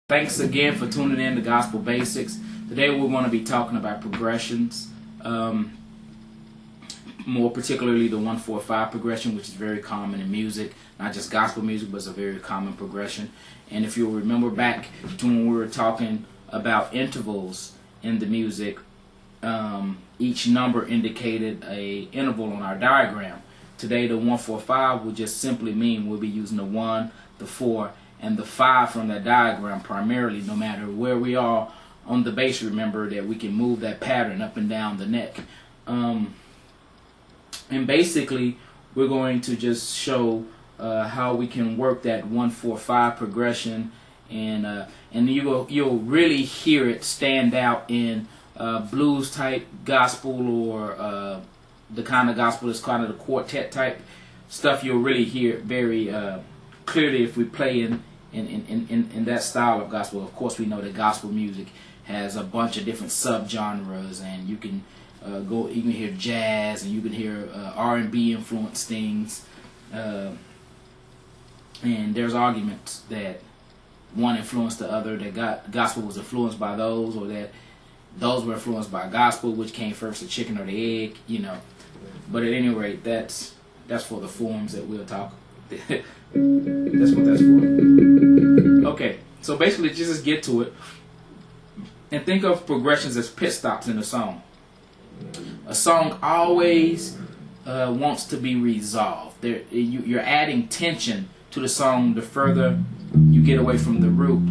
Thanks again for tuning in to Gospel Basics. Today we're going to be talking about progressions, more particularly the 1-4-5 progression, which is very common in music, not just gospel music, but it's a very common progression. And if you'll remember back to when we were talking about intervals in the music, each number indicated a interval on our diagram. Today the 1-4-5 will just simply mean we'll be using the 1, the 4, and the 5 from that diagram primarily, no matter where we are on the bass. Remember that we can move that pattern up and down the neck. And basically, we're going to just show how we can work that 1-4-5 progression, and you'll really hear it stand out in blues type gospel, or the kind of gospel that's kind of the quartet type stuff. You'll really hear it very clearly if we play in that style of gospel. Of course, we know that gospel music has a bunch of different subgenres, and you can you can hear jazz, and you can hear R&B influenced things, and there's arguments that one influenced the other, that gospel was influenced by those, or that those were influenced by gospel. Which came first, the chicken or the egg, you know. But at any rate, that's for the forums that we'll talk. That's what that's for. Okay, so basically just get to it and think of progressions as pit stops in a song. A song always wants to be resolved. You're adding tension to the song. The further you get away from the root,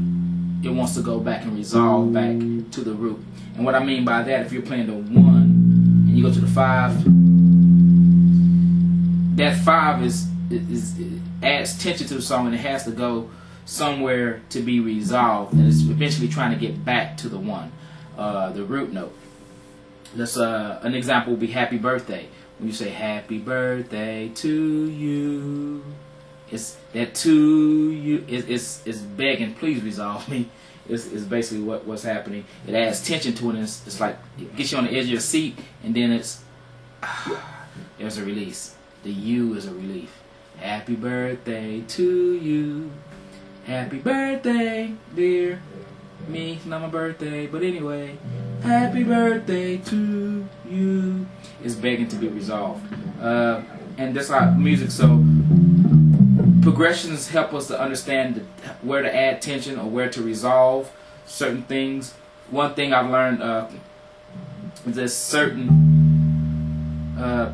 it wants to go back and resolve back to the root. And what I mean by that, if you're playing the 1 and you go to the 5, that 5 adds tension to the song, and it has to go somewhere to be resolved, and it's eventually trying to get back to the 1, the root note. That's an example would be Happy Birthday. When you say Happy Birthday to you, it's that to you is begging, please resolve me. It's basically what's happening. It adds tension to it, and it's like it gets you on the edge of your seat, and then there's a release. The U is a relief. Happy birthday to you. Happy birthday, dear me. It's not my birthday, but anyway. Happy birthday to you. It's begging to be resolved. And that's how music. So progressions help us to understand where to add tension or where to resolve certain things. One thing I've learned is there's certain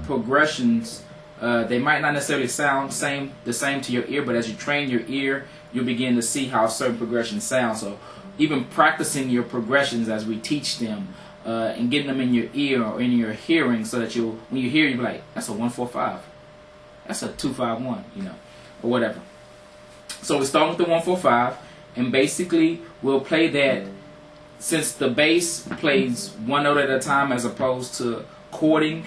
progressions. They might not necessarily sound the same to your ear, but as you train your ear, you'll begin to see how certain progressions sound. So even practicing your progressions as we teach them, and getting them in your ear or in your hearing, so that when you hear, you'll be like, that's a 1-4-5, that's a 2-5-1, you know, or whatever. So we start with the 1-4-5, and basically we'll play that. Since the bass plays one note at a time as opposed to chording,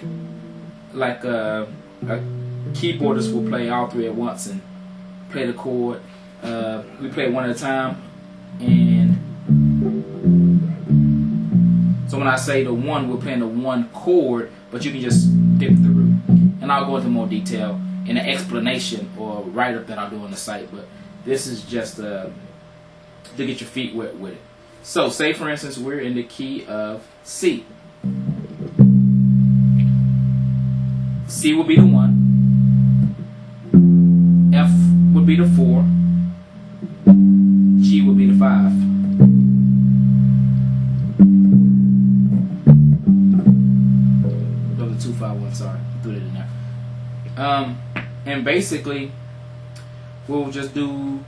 like a keyboardist will play all 3 at once and play the chord. We play one at a time, and so when I say the 1, we're playing the 1 chord, but you can just pick the root. And I'll go into more detail in an explanation or write-up that I'll do on the site, but this is just to get your feet wet with it. So say for instance we're in the key of C. C would be the 1, F would be the 4, G would be the 5. Those are 2-5-1, sorry, threw it in there. And basically we'll just do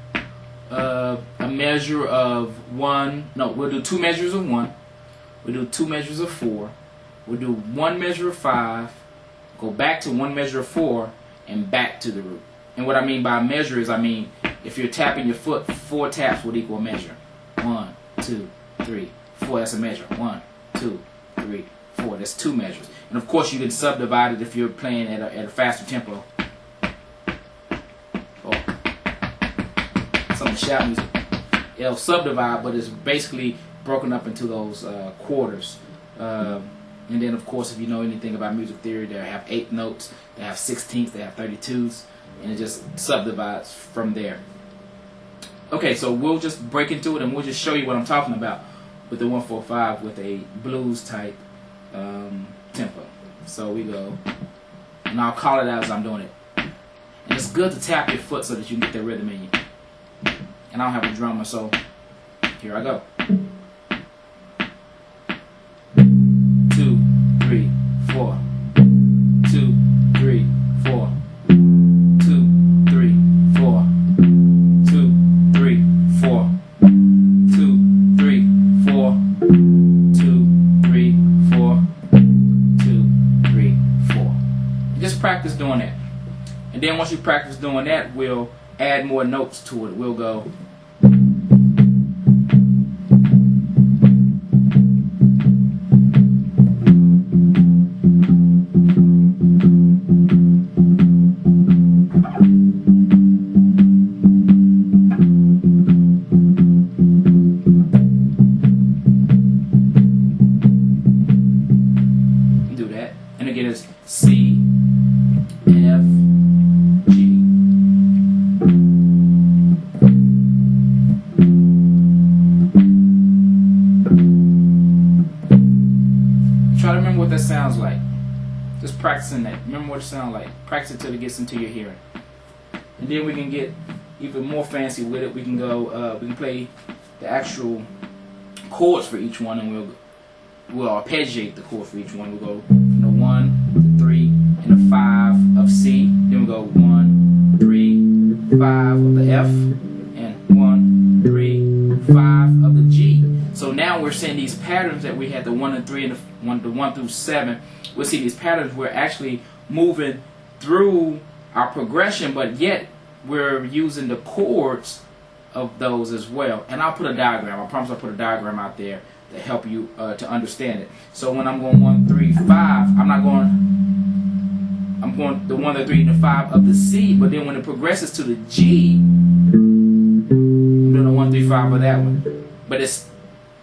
a measure of 1. No, we'll do 2 measures of 1. We'll do 2 measures of 4. We'll do 1 measure of 5. Go back to 1 measure of 4 and back to the root. And what I mean by measure is, I mean, if you're tapping your foot, 4 taps would equal a measure. 1, 2, 3, 4. That's a measure. 1, 2, 3, 4. That's 2 measures. And of course, you can subdivide it if you're playing at a faster tempo. Or some shout music. It'll subdivide, but it's basically broken up into those quarters. And then, of course, if you know anything about music theory, they have 8 notes, they have 16ths, they have 32s, and it just subdivides from there. Okay, so we'll just break into it and we'll just show you what I'm talking about with the 145 with a blues type tempo. So we go, and I'll call it out as I'm doing it. And it's good to tap your foot so that you can get the rhythm in you. And I don't have a drummer, so here I go. 2, 3, 4. 2, 3, 4. 2, 3, 4. 2, 3, 4. 2, 3, 4. 2, 3, 4. 2, 3, 4. Just practice doing that. And then once you practice doing that, we'll add more notes to it. We'll go. Do that. And again, it's C, F, G. Try to remember what that sounds like. Just practicing that. Remember what it sounds like. Practice it till it gets into your hearing. And then we can get even more fancy with it. We can go. We can play the actual chords for each one, and we'll arpeggiate the chord for each one. We'll go from the 1, the 3, and the 5 of C. Then we'll go 1, 3, 5 of the F, and 1, 3, 5 of the G. So now we're seeing these patterns that we had, the 1 and 3 and the 1 through 7. We'll see these patterns. We're actually moving through our progression, but yet we're using the chords of those as well. And I'll put a diagram. I promise I'll put a diagram out there to help you to understand it. So when I'm going 1, 3, 5, I'm going the 1, the 3, and the 5 of the C, but then when it progresses to the G, I'm doing the 1, 3, 5 of that one. But it's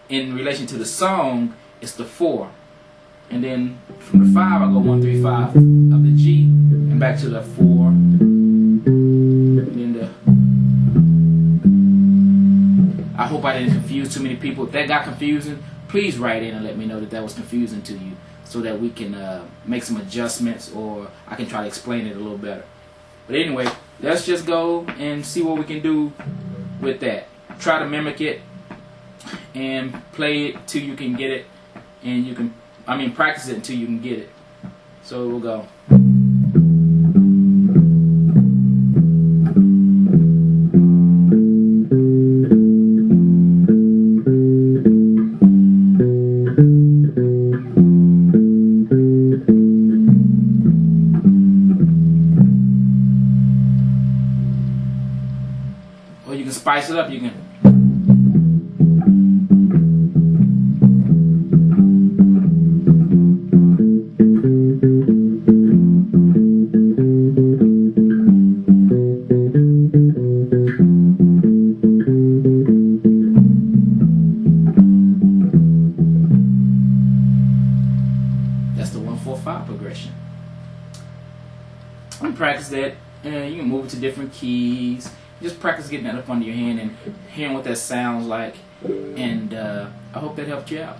in relation to the song, it's the 4. And then from the 5, I go 1, 3, 5 of the G, and back to the 4. And then I hope I didn't confuse too many people. If that got confusing, please write in and let me know that was confusing to you, so that we can make some adjustments, or I can try to explain it a little better. But anyway, let's just go and see what we can do with that. Try to mimic it and play it till you can get it, and you can, practice it until you can get it. So we'll go. Or you can spice it up. You can. That's the 1-4-5 progression. I'm gonna practice that. You can move it to different keys. Just practice getting that up under your hand and hearing what that sounds like. And I hope that helped you out.